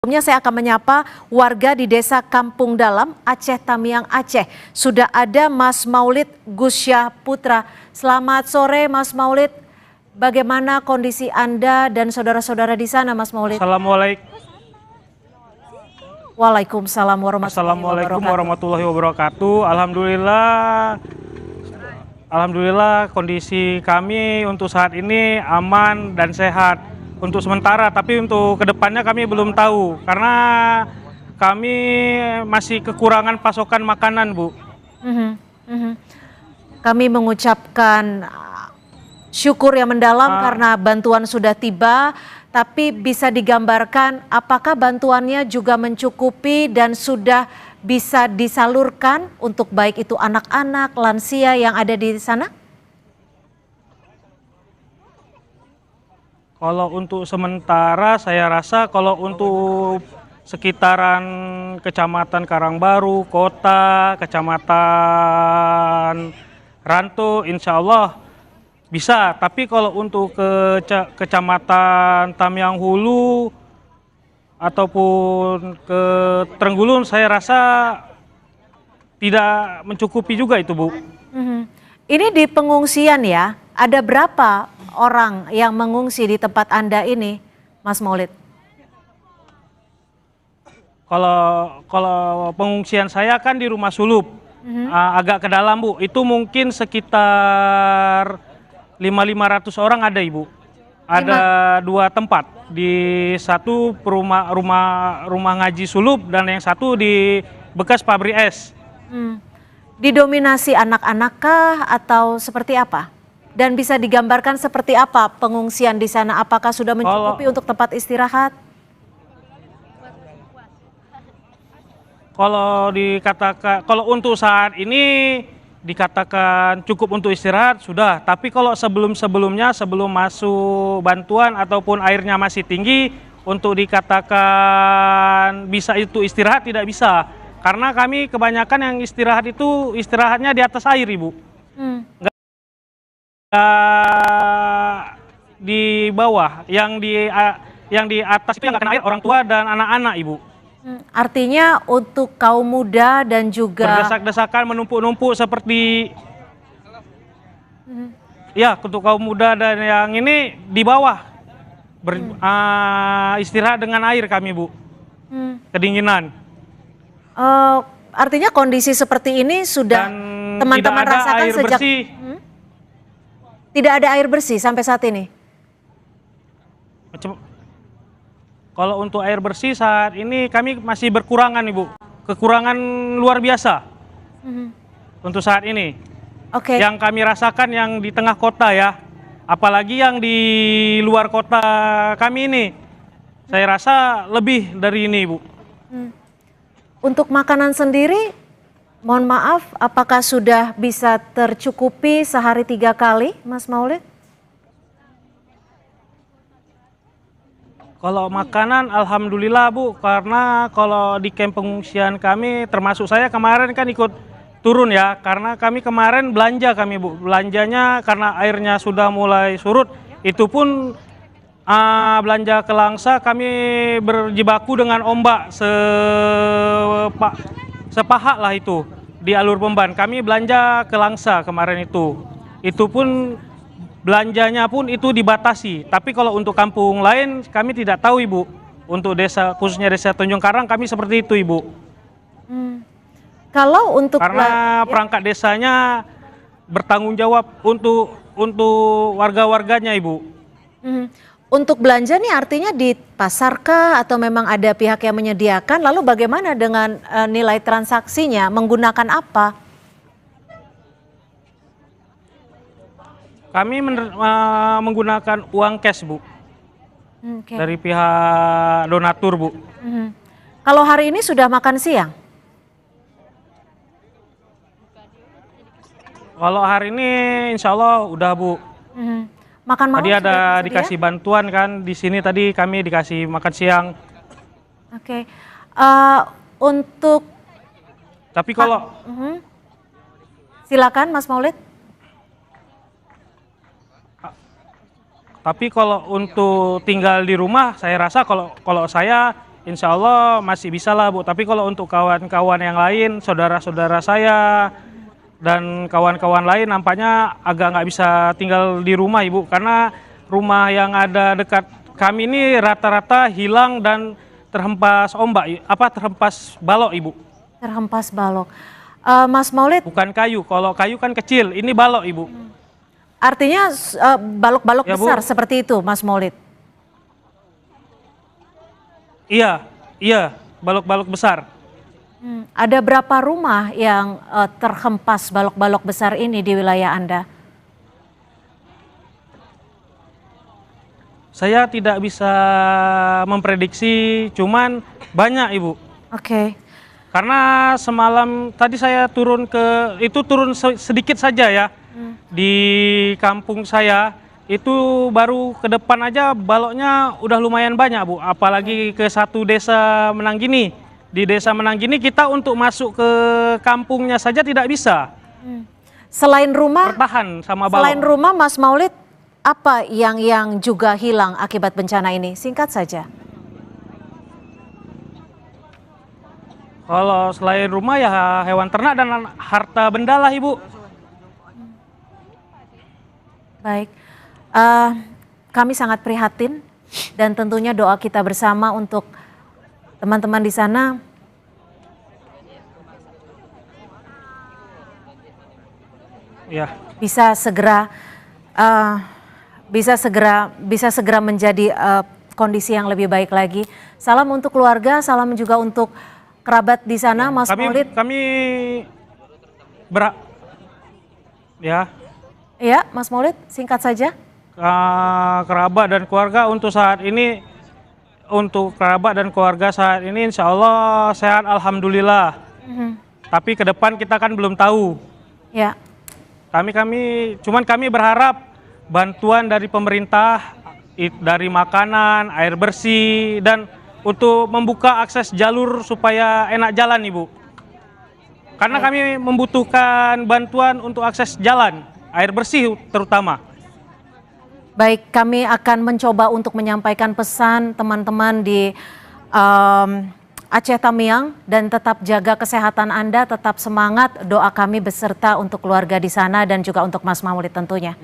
Sebelumnya saya akan menyapa warga di Desa Kampung Dalam, Aceh Tamiang, Aceh. Sudah ada Mas Maulid Gusya Putra. Selamat sore Mas Maulid. Bagaimana kondisi Anda dan saudara-saudara di sana Mas Maulid? Assalamualaikum. Waalaikumsalam Assalamualaikum warahmatullahi wabarakatuh. Alhamdulillah kondisi kami untuk saat ini aman dan sehat. Untuk sementara, tapi untuk kedepannya kami belum tahu karena kami masih kekurangan pasokan makanan, Bu. Kami mengucapkan syukur yang mendalam karena bantuan sudah tiba, tapi bisa digambarkan apakah bantuannya juga mencukupi dan sudah bisa disalurkan untuk baik itu anak-anak, lansia yang ada di sana? Kalau untuk sementara saya rasa kalau untuk sekitaran Kecamatan Karangbaru, Kota, Kecamatan Ranto, insya Allah bisa. Tapi kalau untuk Kecamatan Tamiang Hulu ataupun ke Trenggulun saya rasa tidak mencukupi juga itu, Bu. Ini di pengungsian ya, ada berapa orang yang mengungsi di tempat Anda ini, Mas Maulid? Kalau pengungsian saya kan di Rumah Sulup, agak ke dalam, Bu. Itu mungkin sekitar 500 orang ada, Ibu. Ada 2 tempat, di satu rumah ngaji Sulup dan yang satu di bekas pabrik es. Didominasi anak-anak kah atau seperti apa? Dan bisa digambarkan seperti apa pengungsian di sana? Apakah sudah mencukupi untuk tempat istirahat? Kalau untuk saat ini dikatakan cukup untuk istirahat sudah. Tapi kalau sebelum masuk bantuan ataupun airnya masih tinggi, untuk dikatakan bisa itu istirahat tidak bisa. Karena kami kebanyakan yang istirahat itu istirahatnya di atas air, Ibu. Nggak di bawah, yang di atas itu yang nggak kena air orang tua dan anak-anak, Ibu. Artinya untuk kaum muda dan juga berdesak-desakan menumpuk-numpuk seperti ya untuk kaum muda dan yang ini di bawah istirahat dengan air kami, Bu. Kedinginan. Artinya kondisi seperti ini sudah teman-teman rasakan air sejak bersih. Tidak ada air bersih sampai saat ini. Kalau untuk air bersih saat ini kami masih berkurangan, Ibu. Kekurangan luar biasa. Untuk saat ini. Yang kami rasakan yang di tengah kota ya. Apalagi yang di luar kota kami ini. Saya rasa lebih dari ini, Bu. Untuk makanan sendiri, mohon maaf, apakah sudah bisa tercukupi sehari 3 kali, Mas Maulid? Kalau makanan, alhamdulillah, Bu, karena kalau di kamp pengungsian kami, termasuk saya kemarin kan ikut turun ya, karena kami kemarin belanja kami, Bu. Belanjanya karena airnya sudah mulai surut, itu pun belanja ke Langsa kami berjibaku dengan ombak sepaha lah itu di alur Pemban. Kami belanja ke Langsa kemarin itu pun belanjanya pun itu dibatasi. Tapi kalau untuk kampung lain kami tidak tahu, Ibu. Untuk desa, khususnya desa Tanjung Karang, kami seperti itu, Ibu. Kalau untuk karena perangkat desanya bertanggung jawab untuk warga-warganya, Ibu. Untuk belanja nih artinya di pasarkah atau memang ada pihak yang menyediakan? Lalu bagaimana dengan nilai transaksinya? Menggunakan apa? Kami menggunakan uang cash, Bu. Dari pihak donatur, Bu. Kalau hari ini sudah makan siang? Kalau hari ini insya Allah udah, Bu. Makan malam tadi ada dikasih bantuan kan di sini, tadi kami dikasih makan siang. Untuk tapi kalau silakan Mas Maulid. Tapi kalau untuk tinggal di rumah, saya rasa kalau saya insya Allah masih bisa lah Bu. Tapi kalau untuk kawan-kawan yang lain, saudara-saudara saya dan kawan-kawan lain nampaknya agak nggak bisa tinggal di rumah Ibu, karena rumah yang ada dekat kami ini rata-rata hilang dan terhempas ombak, terhempas balok Ibu. Terhempas balok. Mas Maulid, Bukan kayu, kalau kayu kan kecil, ini balok Ibu. artinya balok-balok Ya, Bu. besar seperti itu, Mas Maulid? Iya, iya, balok-balok besar. Ada berapa rumah yang terhempas balok-balok besar ini di wilayah Anda? Saya tidak bisa memprediksi, cuman banyak Ibu. Oke. Karena semalam tadi saya turun sedikit saja ya. Di kampung saya itu baru ke depan aja baloknya udah lumayan banyak Bu. Apalagi ke satu desa Menanggini. Di desa Menanggini kita untuk masuk ke kampungnya saja tidak bisa. Selain rumah, Bertahan sama balok. selain rumah, Mas Maulid, apa yang juga hilang akibat bencana ini? Singkat saja. Kalau selain rumah ya hewan ternak dan harta benda lah Ibu. Baik, kami sangat prihatin dan tentunya doa kita bersama untuk teman-teman di sana Ya. bisa segera menjadi kondisi yang lebih baik lagi. Salam untuk keluarga, salam juga untuk kerabat di sana, Mas Maulid. Kami ya Iya, Mas Maulid, singkat saja. kerabat dan keluarga untuk kerabat dan keluarga saat ini insya Allah sehat alhamdulillah. Tapi ke depan kita kan belum tahu. Ya, Kami berharap bantuan dari pemerintah dari makanan, air bersih dan untuk membuka akses jalur supaya enak jalan Ibu. Karena kami membutuhkan bantuan untuk akses jalan, air bersih terutama. baik, kami akan mencoba untuk menyampaikan pesan teman-teman di Aceh Tamiang dan tetap jaga kesehatan Anda, tetap semangat, doa kami beserta untuk keluarga di sana dan juga untuk Mas Maulid tentunya.